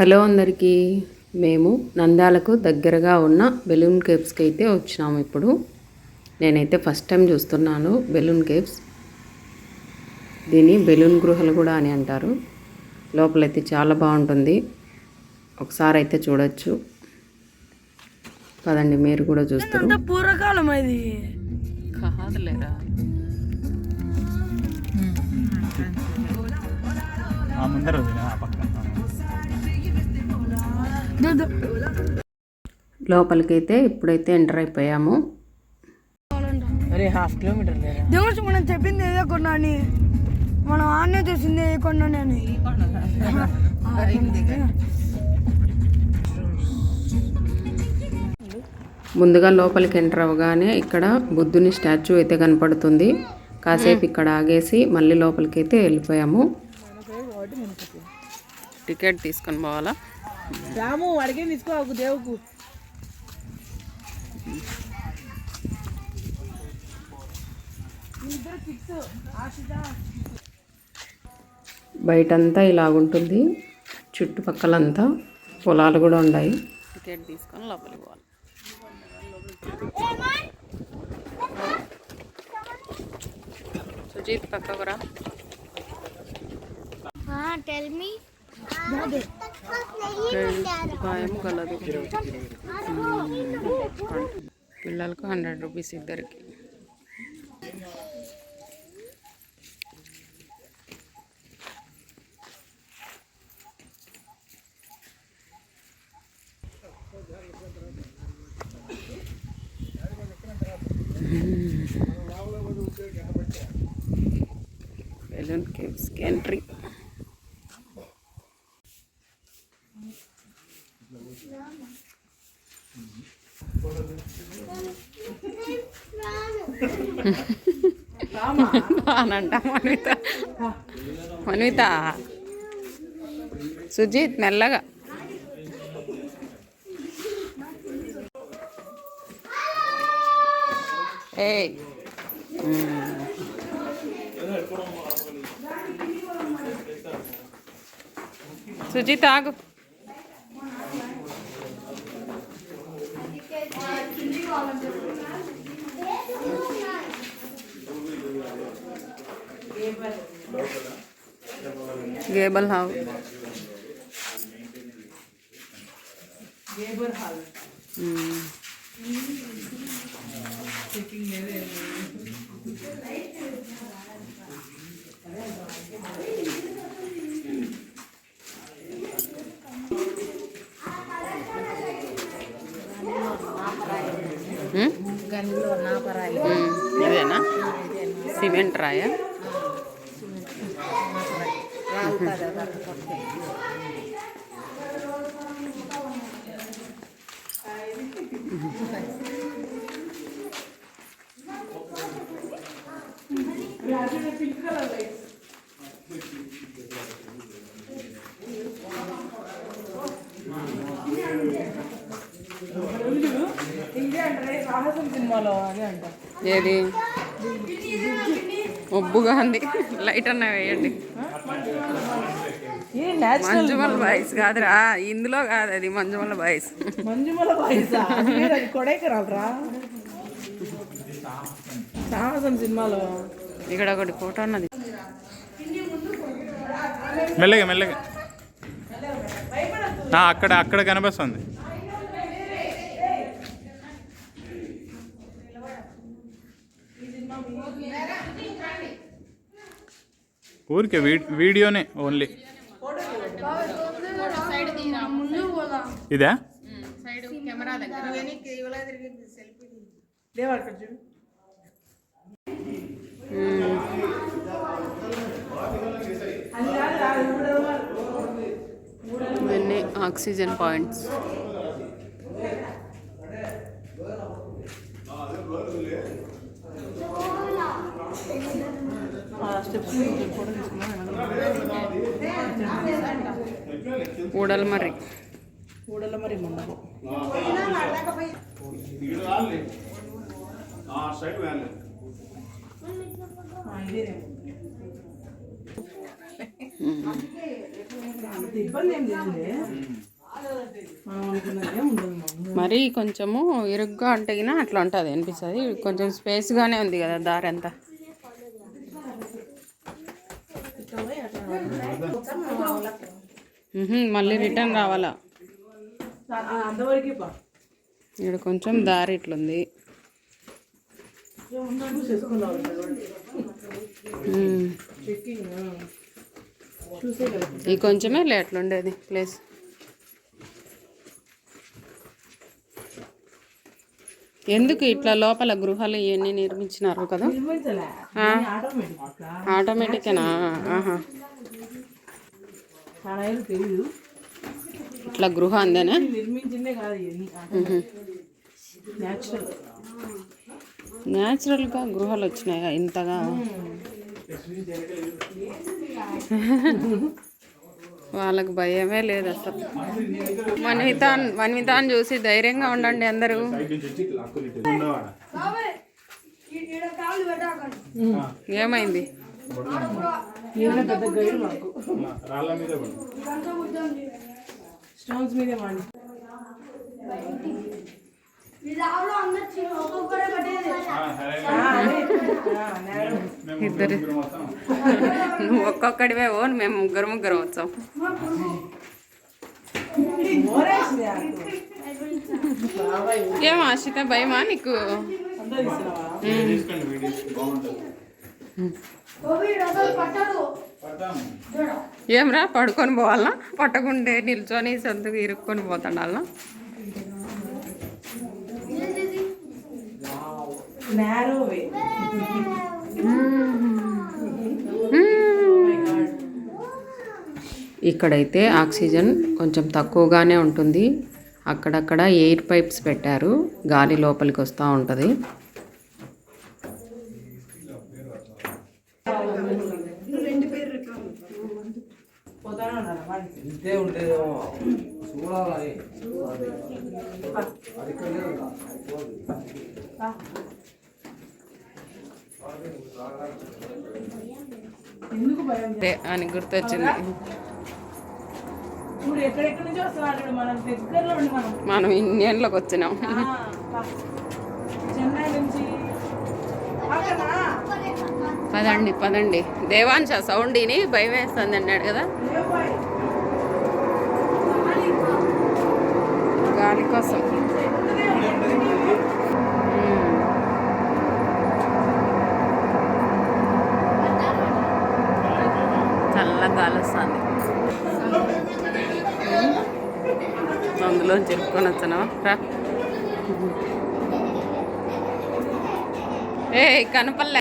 Hello అందరికీ, మేము నంద్యాలకు దగ్గరగా ఉన్న బెలూన్ కేవ్స్కి అయితే వచ్చినాము. ఇప్పుడు నేనైతే ఫస్ట్ టైం చూస్తున్నాను బెలూన్ కేవ్స్. దీన్ని బెలూన్ గుహలు కూడా అని అంటారు. లోపలైతే చాలా బాగుంటుంది, ఒకసారి అయితే చూడొచ్చు. పదండి, మీరు కూడా చూస్తారు. పూర్వకాలం అది కాదులేరా, లోపలికైతే ఇప్పుడైతే ఎంటర్ అయిపోయాము. హాఫ్ కిలోమీటర్ దేవుడు మనం చెప్పింది ఏదో కొన్నా అని, మనం ఆన్నే చేసింది ఏ కొన్నానే అని. ముందుగా లోపలికి ఎంటర్ అవ్వగానే ఇక్కడ బుద్ధుని స్టాచ్యూ అయితే కనపడుతుంది. కాసేపు ఇక్కడ ఆగేసి మళ్ళీ లోపలికి అయితే వెళ్ళిపోయాము. టికెట్ తీసుకొని పోవాలా? రాము అడిగే తీసుకోకు దేవుకు. బయటంతా ఇలాగుంటుంది, చుట్టుపక్కలంతా పొలాలు కూడా ఉన్నాయి. టికెట్ తీసుకొని లోపలికి పోవాలి. సుజీత్ పక్కకు రా. ఉపాయం కలదు. పిల్లలకు 100 రూపీస్ ఇద్దరికి. బెలూన్ కేవ్స్కి ఎంట్రీ. బానంట మన్విత. సుజిత్ మెల్లగా. ఏయ్, సుజిత్ ఆగు. గేబల్ హాల్. ఇదేనా సిమెంట్ రాయా? ఏది ఒబ్బుగా ఉంది? లైట్ అన్న వేయండి. మంజుమల బాయ్స్ కాదురా, ఇందులో కాదు, అది మంజుమల బాయ్స్. మంజుమల బాయ్స్ కొడైకెనాల్రా సాహసం సినిమాలో. ఇక్కడ ఒకటి ఫోటో ఉన్నది. మెల్లగా మెల్లగా అక్కడ అక్కడ కనిపిస్తుంది. ఊరికే వీడియోనే ఓన్లీ. ఇదా ఇవన్నీ ఆక్సిజన్ పాయింట్స్. ఊడలమర్రి మండపం. ఇబ్బంది ఏం లేదులే. మనం అనుకున్నదే ఉండదు. మరి కొంచెము ఇరుగ్గా అంటే గిన అట్లా ఉంటుంది అనిపిస్తుంది. కొంచెం స్పేస్గానే ఉంది కదా దారి అంతా. మళ్ళీ రిటర్న్ రావాలా. అంతవరకే బా. ఇక్కడ కొంచెం దారి ఇట్లుంది. ఈ కొంచెమే ఎట్లుండేది ప్లేస్. ఎందుకు ఇట్లా లోపల గృహాలు ఇవన్నీ నిర్మించినారు కదా? ఆటోమేటికేనా? తెలియదు ఇట్లా గృహ అందేనా? నిర్మించిందే కాదు ఇవన్నీ న్యాచురల్గా గృహాలు వచ్చినాయా ఇంతగా? వాళ్ళకి భయమే లేదు అసలు. మన్వితాన్ని చూసి ధైర్యంగా ఉండండి అందరూ. ఏమైంది? పెద్ద గైడ్ మాకు స్టోన్స్ మీదే వాడి ఇద్దరు నువ్వు ఒక్కొక్కడివే ఓ, మేము ముగ్గురు వచ్చాం. ఏం ఆశిత భయమా నీకు? ఏమ్రా పడుకొని పోవాలనా? పట్టకుంటే నిల్చొని సొంతగా ఇరుక్కొని పోతాడాలనా? ఇక్కడైతే ఆక్సిజన్ కొంచెం తక్కువగానే ఉంటుంది. అక్కడక్కడ ఎయిర్ పైప్స్ పెట్టారు, గాలి లోపలికి వస్తూ ఉంటుంది. అని గుర్తొచ్చింది. మనం ఇండియన్లోకి వచ్చినాం. పదండి. దేవాంశ సౌండ్ విని భయం వేస్తుంది అన్నాడు కదా, గాలి కోసం. చల్ల గాలి వస్తుంది. అందులో చెప్పుకొని వచ్చాను రా. కనపల్లె.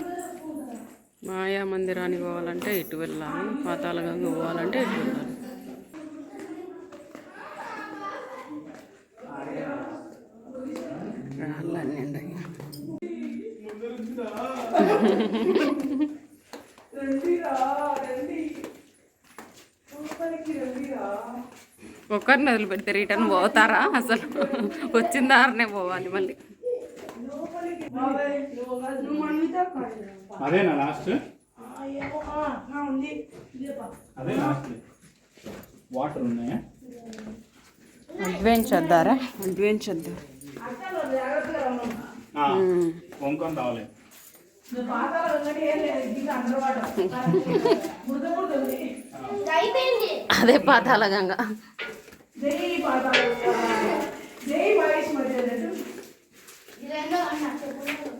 మాయా మందిరానికి పోవాలంటే ఇటు వెళ్ళాలి, పాతాళగంగ పోవాలంటే ఇటు వెళ్ళాలి. రాళ్ళన్నీ ఉన్నాయి. ఒకరిని వదిలిపెడితే రిటర్న్ పోతారా? అసలు వచ్చిన దారినే పోవాలి మళ్ళీ. అదేనా లాస్ట్? అదే లాస్ట్. వాటర్ ఉన్నాయా? అడ్వెంచర్ దారా? అడ్వెంచర్ వంకొని రావాలి. అదే పాతాళ గంగ.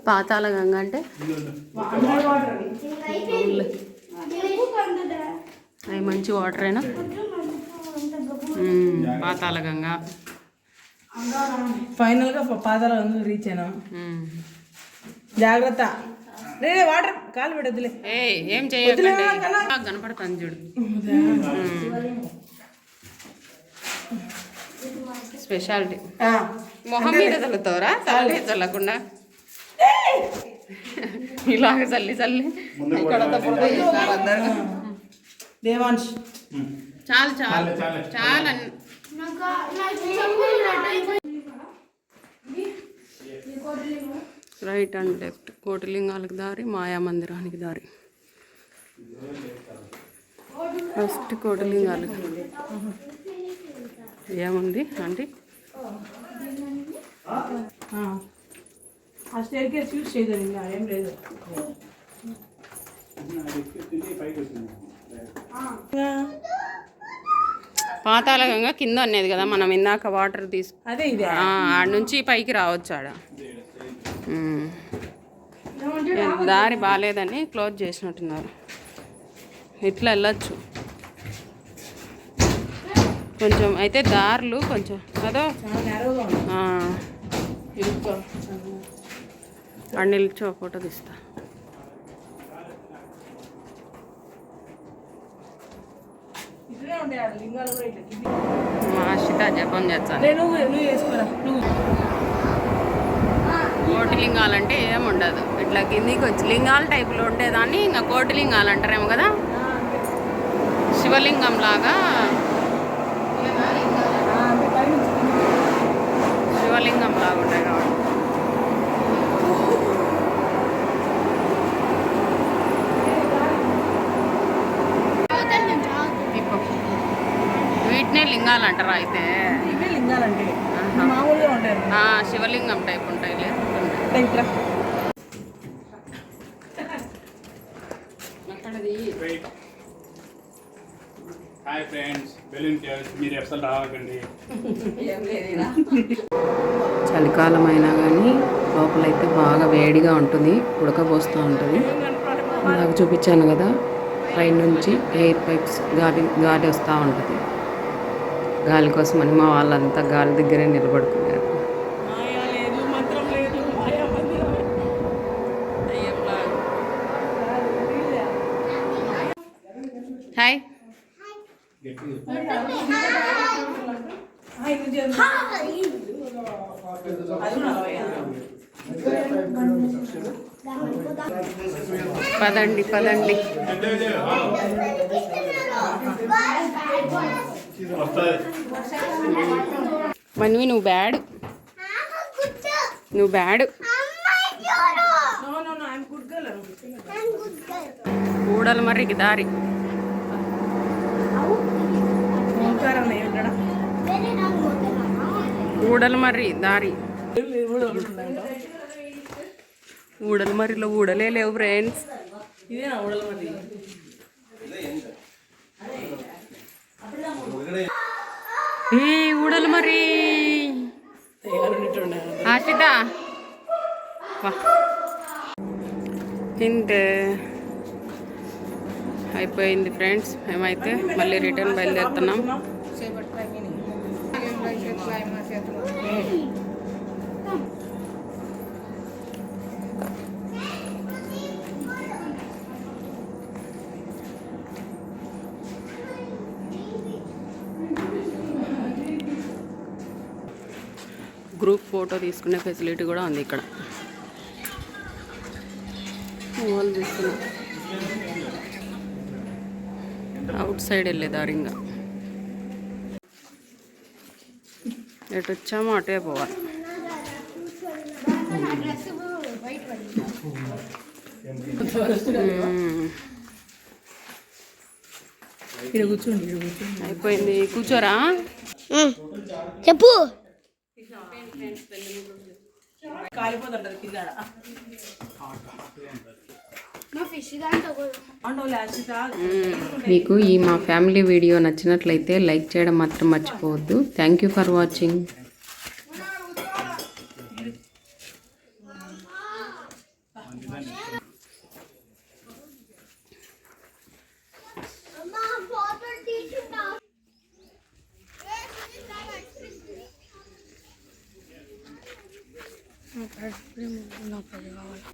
పాతాళ గంగ అంటే అవి మంచి వాటరేనా? పాతాళ గంగ. ఫైనల్ గా పాతాళ గంగ రీచ్ అయినా. జాగ్రత్త, వాటర్ కాలు పెడద్దులే. ఏం చేయకండి, కనపడుతుంది చూడు. స్పెషాలిటీ. మొహం మీద చల్లుతావరా? చల్లి చల్లకుండా ఇలాగ చల్లి ఇక్కడ దేవాంశ్ చాలు రైట్ అండ్ లెఫ్ట్. కోటిలింగాలకు దారి, మాయా మందిరానికి దారి. ఫస్ట్ కోటలింగాలు ఏముంది ఆంటీ? ఆ స్టేర్ కేస్ యూజ్ చేయలేదు ఇంకా ఏం లేదు. పాతాళంగా కింద అనేది కదా మనం ఇందాక వాటర్ అదే ఇదే ఆడ నుంచి పైకి రావచ్చు ఆడ. దారి బాగాలేదని క్లోజ్ చేసినట్టున్నారు. ఇట్లా వెళ్ళచ్చు కొంచెం అయితే దారులు కొంచెం అదో చాలా నేరోగా ఉంది. ఇరుక్కో. ఆడ నిల్చో ఫోటో తీస్తా. ఇట్లనే ఉండే ఆడ లింగాలు కూడా ఇట్లా కిందికి. మా ఆశిత జపం చేస్తాను. నువ్వు చేసుకోరా నువ్వు. కోటిలింగాలంటే ఏముండదు, ఇట్లా కిందికి వచ్చి లింగాల టైపులో ఉండేదాన్ని ఇంకా కోటిలింగాలు అంటారేమో కదా. శివలింగం లాగా శివలింగం లాగా ఉంటాయి కాబట్టి వీటినే లింగాలు అంటారా అయితే? ఇవే లింగాలంటే మామూలుగా ఉంటాయి. శివలింగం టైప్ ఉంటాయి లేదు. హాయ్ ఫ్రెండ్స్, బెలూన్ కేవ్స్ మీరు అసలు రావకండి. చలికాలం అయినా కానీ లోపలైతే బాగా వేడిగా ఉంటుంది, ఉడకపోస్తూ ఉంటుంది. నాకు చూపించాను కదా, పైన నుంచి ఎయిర్ పైప్స్ గాలి వస్తూ ఉంటుంది. గాలి కోసం అని మా వాళ్ళంతా గాలి దగ్గరే నిలబడుకున్నారు. హాయ్ పదండి పదండి. మన్వి నువ్వు బ్యాడ్, నువ్వు బ్యాడ్. ఊడల మర్రికి దారి. ఊడల మర్రి దారి. ఊడల మర్రిలో ఊడలే లేవు ఫ్రెండ్స్. ఇదేనా ఊడల మరి? ఊడల మరి ఆశిత ఇంతే అయిపోయింది ఫ్రెండ్స్. మేమైతే మళ్ళీ రిటర్న్ బయలుదేరుతున్నాం. గ్రూప్ ఫోటో తీసుకునే ఫెసిలిటీ కూడా ఉంది ఇక్కడ. వాళ్ళు చూస్తున్నా అవుట్ సైడ్ వెళ్ళేదారు. ఇంకా ఎటు వచ్చామో అటే పోవాలి. అయిపోయింది, కూర్చోరా. చెప్పు. కాలిపోతుంటది కింద. మీకు ఈ మా ఫ్యామిలీ వీడియో నచ్చినట్లయితే లైక్ చేయడం మాత్రం మర్చిపోవద్దు. Thank you for watching. నా పది కావాలి.